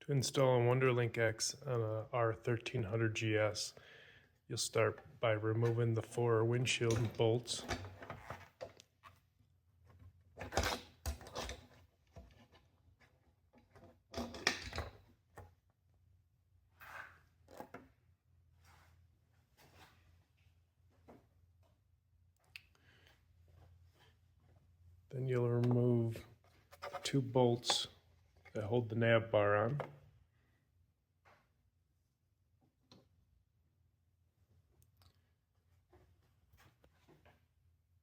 To install a WunderLINQ X on a R1300GS, you'll start by removing the 4 windshield bolts. Then you'll remove 2 bolts that hold the nav bar on.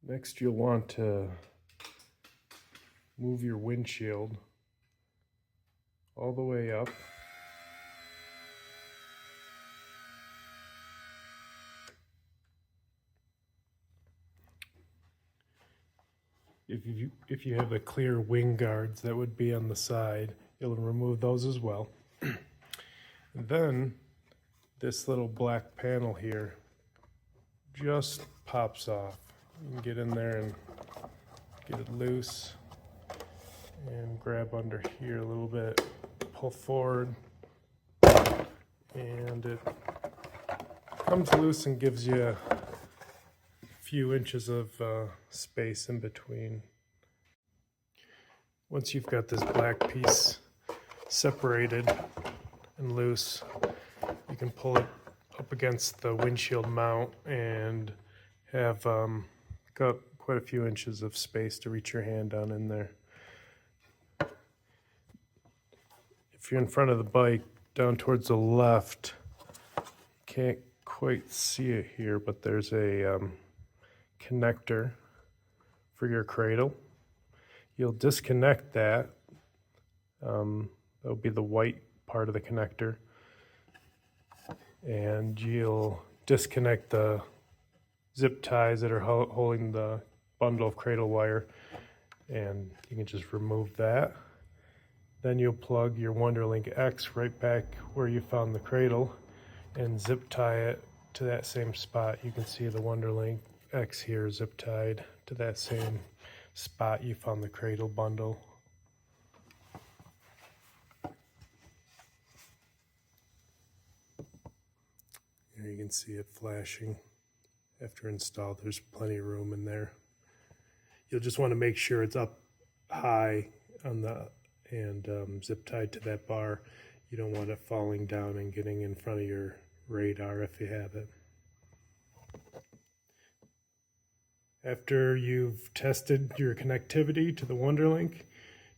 Next, you'll want to move your windshield all the way up. If you have the clear wing guards that would be on the side, you'll remove those as well. And then this little black panel here just pops off. You can get in there and get it loose and grab under here a little bit, pull forward, and it comes loose and gives you a few inches of space in between. Once you've got this black piece separated and loose, you can pull it up against the windshield mount and have got quite a few inches of space to reach your hand down in there. If you're in front of the bike, down towards the left, can't quite see it here, but there's a connector for your cradle. You'll disconnect that. That'll be the white part of the connector. And you'll disconnect the zip ties that are holding the bundle of cradle wire, and you can just remove that. Then you'll plug your WunderLINQ X right back where you found the cradle and zip tie it to that same spot. You can see the WunderLINQ X here zip tied to that same spot you found the cradle bundle. Here you can see it flashing. After installed, there's plenty of room in there. You'll just want to make sure it's up high on the zip tied to that bar. You don't want it falling down and getting in front of your radar if you have it. After you've tested your connectivity to the WunderLINQ,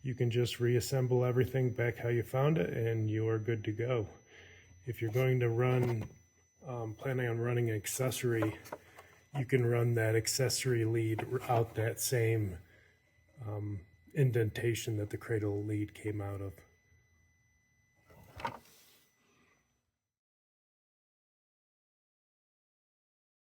you can just reassemble everything back how you found it and you are good to go. If you're going to run, planning on running an accessory, you can run that accessory lead out that same indentation that the cradle lead came out of.